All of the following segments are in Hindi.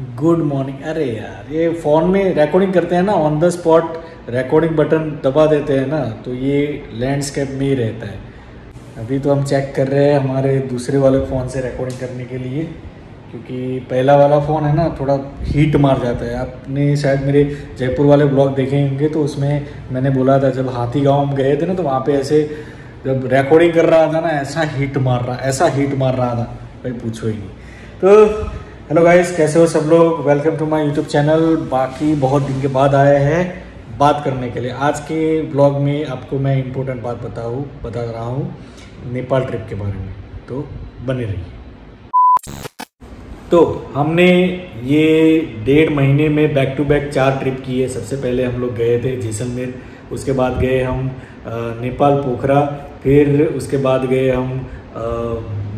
Good morning. अरे यार, ये फ़ोन में रिकॉर्डिंग करते हैं ना, on the spot recording button दबा देते हैं ना, तो ये लैंडस्केप में ही रहता है। अभी तो हम चेक कर रहे हैं हमारे दूसरे वाले फ़ोन से रिकॉर्डिंग करने के लिए, क्योंकि पहला वाला फ़ोन है ना, थोड़ा हीट मार जाता है। आपने शायद मेरे जयपुर वाले ब्लॉग देखे होंगे, तो उसमें मैंने बोला था जब हाथी गाँव में गए थे ना, तो वहाँ पे ऐसे जब रिकॉर्डिंग कर रहा था ना, ऐसा हीट मार रहा था भाई, पूछो ही नहीं। तो हेलो गाइस, कैसे हो सब लोग? Welcome to my YouTube channel. बाकी बहुत दिन के बाद आए हैं बात करने के लिए। आज के ब्लॉग में आपको मैं इम्पोर्टेंट बात बता रहा हूँ नेपाल ट्रिप के बारे में, तो बने रहिए। तो हमने ये 1.5 महीने में बैक टू बैक 4 ट्रिप की है। सबसे पहले हम लोग गए थे जैसलमेर, उसके बाद गए हम नेपाल पोखरा, फिर उसके बाद गए हम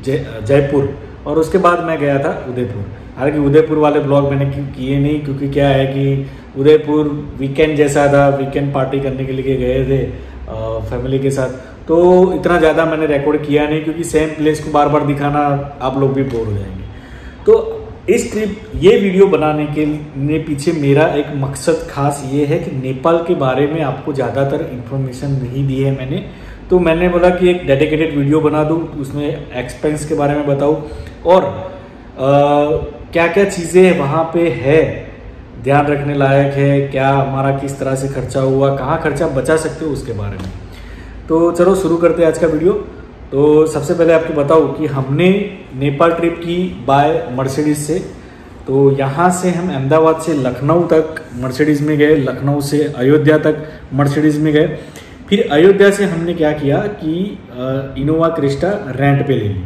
जयपुर, और उसके बाद मैं गया था उदयपुर। हालांकि उदयपुर वाले ब्लॉग मैंने किए नहीं, क्योंकि क्या है कि उदयपुर वीकेंड जैसा था, वीकेंड पार्टी करने के लिए गए थे फैमिली के साथ, तो इतना ज़्यादा मैंने रिकॉर्ड किया नहीं, क्योंकि सेम प्लेस को बार बार दिखाना आप लोग भी बोर हो जाएंगे। तो इस ट्रिप ये वीडियो बनाने के पीछे मेरा एक मकसद खास ये है कि नेपाल के बारे में आपको ज़्यादातर इन्फॉर्मेशन नहीं दी है मैंने, तो मैंने बोला कि एक डेडिकेटेड वीडियो बना दूँ, उसमें एक्सपेंस के बारे में बताऊँ और क्या क्या चीज़ें वहाँ पे है ध्यान रखने लायक है, क्या हमारा किस तरह से खर्चा हुआ, कहाँ खर्चा बचा सकते हो, उसके बारे में। तो चलो शुरू करते हैं आज का वीडियो। तो सबसे पहले आपको बताऊँ कि हमने नेपाल ट्रिप की बाय मर्सिडीज से। तो यहाँ से हम अहमदाबाद से लखनऊ तक मर्सिडीज़ में गए, लखनऊ से अयोध्या तक मर्सिडीज़ में गए। फिर अयोध्या से हमने क्या किया कि इनोवा क्रिस्टा रेंट पे ले ली।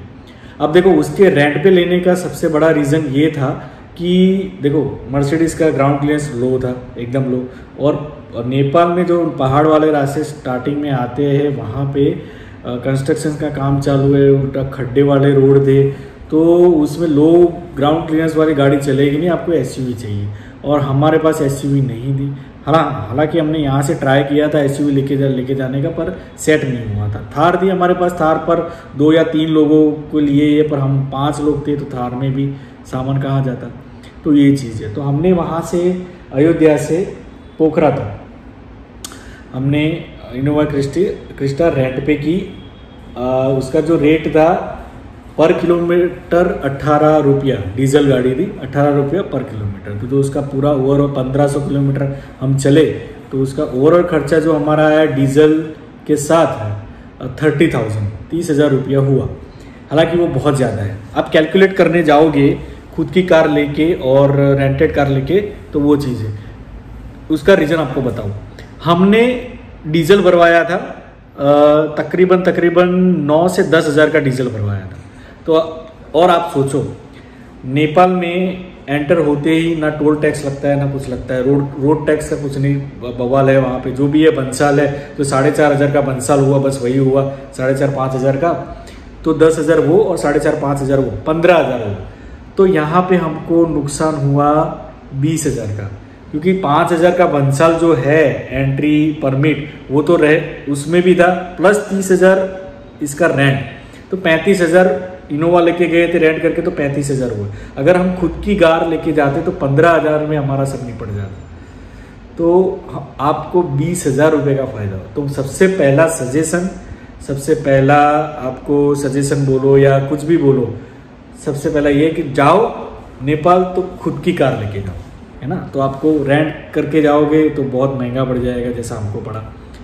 अब देखो, उसके रेंट पे लेने का सबसे बड़ा रीज़न ये था कि देखो, मर्सिडीज़ का ग्राउंड क्लियरेंस लो था, एकदम लो, और नेपाल में जो पहाड़ वाले रास्ते स्टार्टिंग में आते हैं, वहाँ पे कंस्ट्रक्शन का काम चालू है, उल्टा खड्डे वाले रोड थे, तो उसमें लो ग्राउंड क्लियरेंस वाली गाड़ी चलेगी नहीं, आपको एसयूवी चाहिए, और हमारे पास एसयूवी नहीं थी। हालांकि हमने यहाँ से ट्राई किया था एसयूवी लेके जाने का, पर सेट नहीं हुआ था। थार थी हमारे पास, थार पर 2 या 3 लोगों को लिए ये, पर हम 5 लोग थे, तो थार में भी सामान कहाँ जाता। तो ये चीज़ है। तो हमने वहाँ से अयोध्या से पोखरा तक हमने इनोवा क्रिस्टा रेंट पे की। उसका जो रेट था पर किलोमीटर 18 रुपया, डीजल गाड़ी थी, 18 रुपया पर किलोमीटर। तो उसका पूरा ओवरऑल 1500 किलोमीटर हम चले, तो उसका ओवरऑल खर्चा जो हमारा है डीजल के साथ है 30,000 रुपया हुआ। हालांकि वो बहुत ज़्यादा है। आप कैलकुलेट करने जाओगे खुद की कार लेके और रेंटेड कार लेके, तो वो चीज़ है। उसका रीज़न आपको बताऊँ, हमने डीजल भरवाया था तकरीबन 9 से 10 हज़ार का डीजल भरवाया था। तो और आप सोचो, नेपाल में एंटर होते ही ना टोल टैक्स लगता है ना कुछ लगता है, रोड टैक्स का कुछ नहीं बवाल है वहाँ पे। जो भी है बंसाल है, तो 4,500 का बंसाल हुआ, बस वही हुआ 4,500-5,000 का। तो 10,000 वो और 4,500 वो, 15,000 वो। तो यहाँ पे हमको नुकसान हुआ 20,000 का, क्योंकि 5,000 का बंसाल जो है एंट्री परमिट, वो तो रहे, उसमें भी था, प्लस 30,000 इसका रेंट, तो 35,000 इनोवा लेके गए थे रेंट करके, तो 35,000 हुए। अगर हम खुद की कार लेके जाते तो 15,000 में हमारा सब निपट जाता। तो आपको 20,000 रुपये का फायदा हो। तो सबसे पहला आपको सजेशन बोलो या कुछ भी बोलो, सबसे पहला ये कि जाओ नेपाल तो खुद की कार लेके जाओ, है ना। तो आपको रेंट करके जाओगे तो बहुत महंगा पड़ जाएगा, जैसा हमको पड़ा।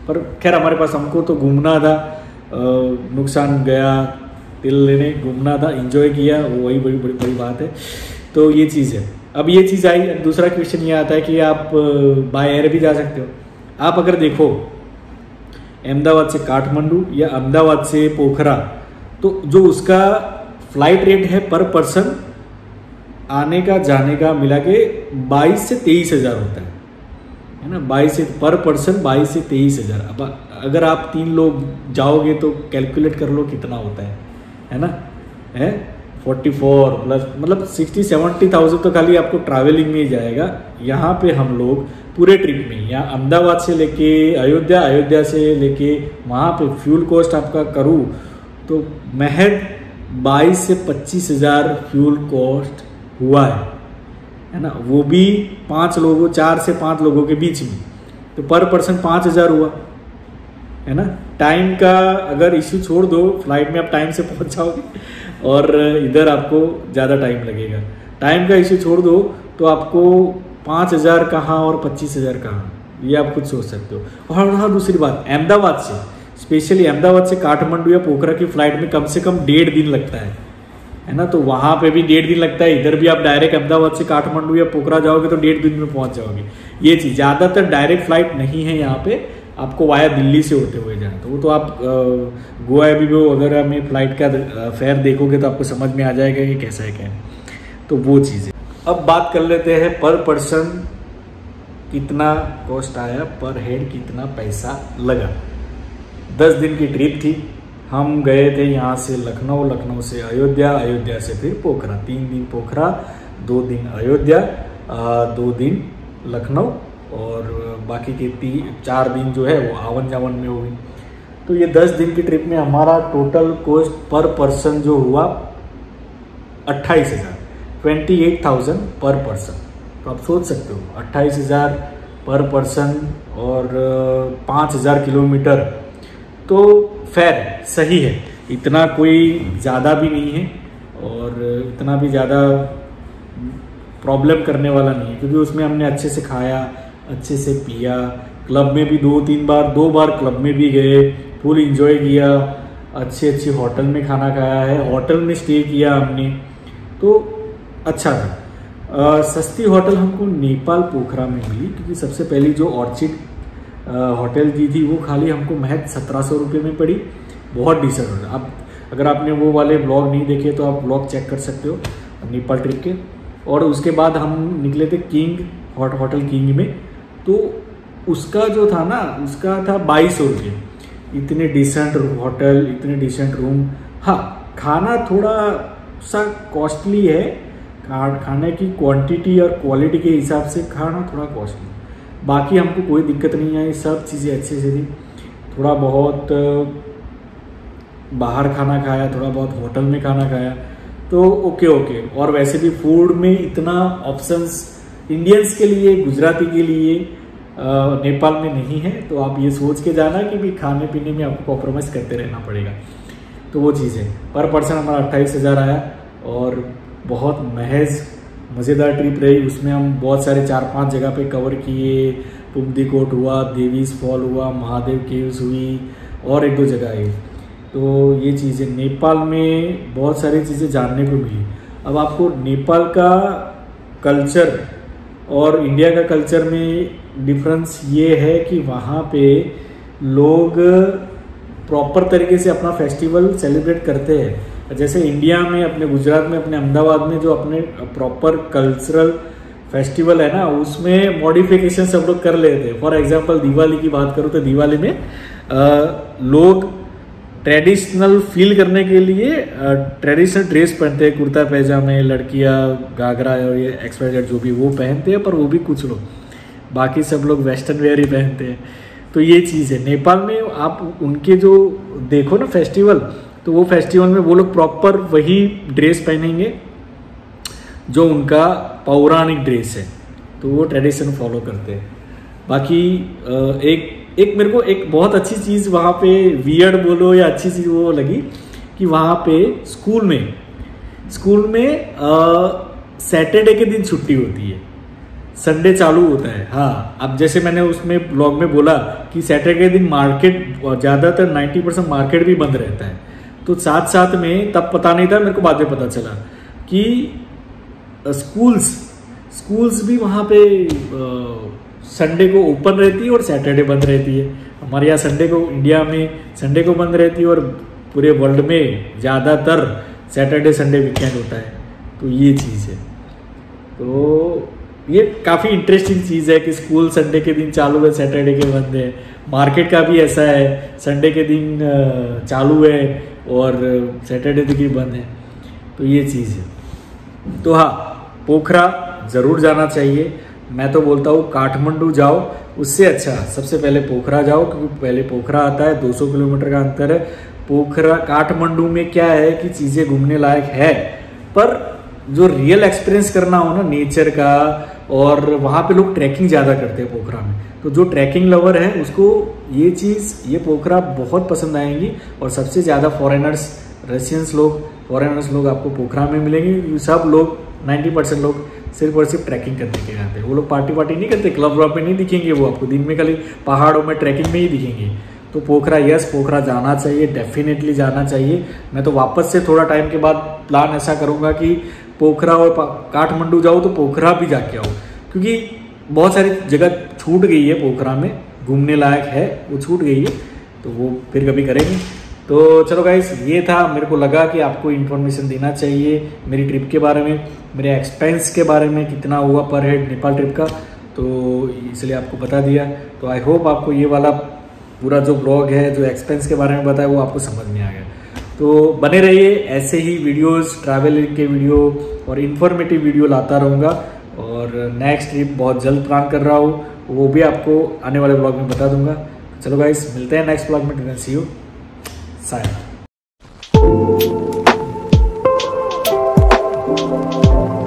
पर खैर, हमारे पास हमको तो घूमना था, नुकसान गया, दिल लेने घूमना था, एंजॉय किया, वो वही बड़ी बात है। तो ये चीज़ है। अब ये चीज़ आई, दूसरा क्वेश्चन ये आता है कि आप बाय एयर भी जा सकते हो। आप अगर देखो अहमदाबाद से काठमांडू या अहमदाबाद से पोखरा, तो जो उसका फ्लाइट रेट है पर पर्सन आने का जाने का मिला के 22 से 23,000 होता है ना। 22 से पर पर्सन 22 से 23,000। अब अगर आप 3 लोग जाओगे तो कैलकुलेट कर लो कितना होता है ना, है 44 प्लस, मतलब 60-70,000 तो खाली आपको ट्रैवलिंग में ही जाएगा। यहाँ पे हम लोग पूरे ट्रिप में, यहाँ अहमदाबाद से लेके अयोध्या से लेके वहाँ पे फ्यूल कॉस्ट आपका करूँ तो महज 22 से 25,000 फ्यूल कॉस्ट हुआ है। है ना, वो भी 5 लोगों 4 से 5 लोगों के बीच में, तो पर पर्सन 5,000 हुआ, है ना। टाइम का अगर इश्यू छोड़ दो, फ्लाइट में आप टाइम से पहुंच जाओगे और इधर आपको ज़्यादा टाइम लगेगा। टाइम का इश्यू छोड़ दो तो आपको 5,000 कहाँ और 25,000 कहाँ, ये आप खुद सोच सकते हो। और हाँ, दूसरी बात, अहमदाबाद से, स्पेशली अहमदाबाद से काठमांडू या पोखरा की फ्लाइट में कम से कम 1.5 दिन लगता है ना। तो वहाँ पे भी 1.5 दिन लगता है, इधर भी आप डायरेक्ट अहमदाबाद से काठमांडू या पोखरा जाओगे तो 1.5 दिन में पहुँच जाओगे। ये चीज़, ज़्यादातर डायरेक्ट फ्लाइट नहीं है यहाँ पे, आपको वाया दिल्ली से होते हुए जाना। तो वो तो आप गोवा भी वगैरह में फ्लाइट का फेयर देखोगे तो आपको समझ में आ जाएगा कि कैसा है क्या है। तो वो चीज़ है। अब बात कर लेते हैं पर पर्सन कितना कॉस्ट आया, पर हेड कितना पैसा लगा। 10 दिन की ट्रिप थी। हम गए थे यहाँ से लखनऊ, लखनऊ से अयोध्या, अयोध्या से फिर पोखरा। 3 दिन पोखरा, 2 दिन अयोध्या, 2 दिन लखनऊ और बाकी के 4 दिन जो है वो आवन जावन में हुई। तो ये 10 दिन की ट्रिप में हमारा टोटल कॉस्ट पर पर्सन जो हुआ 28,000, 28,000 पर पर्सन। तो आप सोच सकते हो 28,000 पर पर्सन और 5,000 किलोमीटर, तो फेयर है, सही है। इतना कोई ज़्यादा भी नहीं है और इतना भी ज़्यादा प्रॉब्लम करने वाला नहीं है, क्योंकि उसमें हमने अच्छे से खाया, अच्छे से पिया, क्लब में भी 2 बार क्लब में भी गए, फुल एंजॉय किया, अच्छे होटल में खाना खाया है, होटल में स्टे किया हमने, तो अच्छा था। सस्ती होटल हमको नेपाल पोखरा में मिली, क्योंकि सबसे पहली जो ऑर्चिड होटल की थी वो खाली हमको महज 1700 रुपये में पड़ी। बहुत डिसेंट होटल। अब अगर आपने वो वाले ब्लॉग नहीं देखे तो आप ब्लॉग चेक कर सकते हो नेपाल ट्रिप के। और उसके बाद हम निकले थे किंग होटल किंग में, तो उसका जो था ना, उसका था 2200 रुपये। इतने डिसेंट होटल, इतने डिसेंट रूम। हाँ, खाना थोड़ा सा कॉस्टली है, खाने की क्वांटिटी और क्वालिटी के हिसाब से खाना थोड़ा कॉस्टली। बाकी हमको कोई दिक्कत नहीं आई, सब चीज़ें अच्छे से थी। थोड़ा बहुत बाहर खाना खाया, थोड़ा बहुत होटल में खाना खाया, तो ओके। और वैसे भी फूड में इतना ऑप्शंस इंडियंस के लिए, गुजराती के लिए नेपाल में नहीं है। तो आप ये सोच के जाना कि भी खाने पीने में आपको कॉम्प्रोमाइज़ करते रहना पड़ेगा। तो वो चीज़ है। पर पर्सन हमारा 28,000 आया और बहुत महज मज़ेदार ट्रिप रही। उसमें हम बहुत सारे 4-5 जगह पे कवर किए। पुमदी कोट हुआ, देवीज फॉल हुआ, महादेव केव्स हुई और 1-2 जगह आई। तो ये चीज़ें नेपाल में बहुत सारी चीज़ें जानने को मिली। अब आपको नेपाल का कल्चर और इंडिया का कल्चर में डिफरेंस ये है कि वहाँ पे लोग प्रॉपर तरीके से अपना फेस्टिवल सेलिब्रेट करते हैं। जैसे इंडिया में, अपने गुजरात में, अपने अहमदाबाद में जो अपने प्रॉपर कल्चरल फेस्टिवल है ना, उसमें मॉडिफिकेशन सब लोग कर लेते हैं। फॉर एग्जांपल दिवाली की बात करूँ तो दिवाली में लोग ट्रेडिशनल फील करने के लिए ट्रेडिशनल ड्रेस पहनते हैं, कुर्ता पैजामे, लड़कियां घाघरा और ये XYZ जो भी वो पहनते हैं, पर वो भी कुछ लोग, बाकी सब लोग वेस्टर्न वेयर ही पहनते हैं। तो ये चीज़ है। नेपाल में आप उनके जो देखो ना फेस्टिवल, तो वो फेस्टिवल में वो लोग प्रॉपर वही ड्रेस पहनेंगे जो उनका पौराणिक ड्रेस है, तो वो ट्रेडिशन फॉलो करते हैं। बाकी एक मेरे को एक बहुत अच्छी चीज़ वहाँ पे, वियर्ड बोलो या अच्छी चीज़ वो लगी कि वहाँ पे स्कूल में सैटरडे के दिन छुट्टी होती है, संडे चालू होता है। हाँ, अब जैसे मैंने उसमें ब्लॉग में बोला कि सैटरडे के दिन मार्केट, ज़्यादातर 90% मार्केट भी बंद रहता है। तो साथ साथ में तब पता नहीं था, मेरे को बाद में पता चला कि स्कूल्स भी वहाँ पे संडे को ओपन रहती है और सैटरडे बंद रहती है। हमारे यहाँ संडे को, इंडिया में संडे को बंद रहती है और पूरे वर्ल्ड में ज़्यादातर सैटरडे संडे वीकेंड होता है। तो ये चीज़ है। तो ये काफ़ी इंटरेस्टिंग चीज़ है कि स्कूल संडे के दिन चालू है, सैटरडे के बंद है। मार्केट का भी ऐसा है, संडे के दिन चालू है और सैटरडे की बंद है। तो ये चीज़ है। तो हाँ, पोखरा ज़रूर जाना चाहिए। मैं तो बोलता हूँ काठमांडू जाओ, उससे अच्छा सबसे पहले पोखरा जाओ, क्योंकि पहले पोखरा आता है। 200 किलोमीटर का अंतर है। पोखरा काठमांडू में क्या है कि चीज़ें घूमने लायक है, पर जो रियल एक्सपीरियंस करना हो ना नेचर का, और वहाँ पे लोग ट्रैकिंग ज़्यादा करते हैं पोखरा में, तो जो ट्रैकिंग लवर है उसको ये चीज़, ये पोखरा बहुत पसंद आएंगी। और सबसे ज़्यादा फॉरेनर्स, रशियंस लोग, फॉरेनर्स लोग आपको पोखरा में मिलेंगे। सब लोग 90% लोग सिर्फ और सिर्फ ट्रैकिंग करने के आते हैं। वो लोग पार्टी नहीं करते, क्लब व्लब में नहीं दिखेंगे, वो आपको दिन में खाली पहाड़ों में ट्रैकिंग में ही दिखेंगे। तो पोखरा, यस पोखरा जाना चाहिए, डेफिनेटली जाना चाहिए। मैं तो वापस से थोड़ा टाइम के बाद प्लान ऐसा करूँगा कि पोखरा और काठमांडू जाओ तो पोखरा भी जाके आओ, क्योंकि बहुत सारी जगह छूट गई है पोखरा में, घूमने लायक है, वो छूट गई है, तो वो फिर कभी करेंगे। तो चलो गाइस, ये था, मेरे को लगा कि आपको इन्फॉर्मेशन देना चाहिए मेरी ट्रिप के बारे में, मेरे एक्सपेंस के बारे में, कितना हुआ पर हेड नेपाल ट्रिप का, तो इसलिए आपको बता दिया। तो आई होप आपको ये वाला पूरा जो ब्लॉग है, जो एक्सपेंस के बारे में बताया, वो आपको समझ में आ गया। तो बने रहिए, ऐसे ही वीडियोस, ट्रैवल के वीडियो और इन्फॉर्मेटिव वीडियो लाता रहूँगा। और नेक्स्ट ट्रिप बहुत जल्द प्लान कर रहा हूँ, वो भी आपको आने वाले ब्लॉग में बता दूंगा। चलो गाइस, मिलते हैं नेक्स्ट ब्लॉग में। सी यू, साया।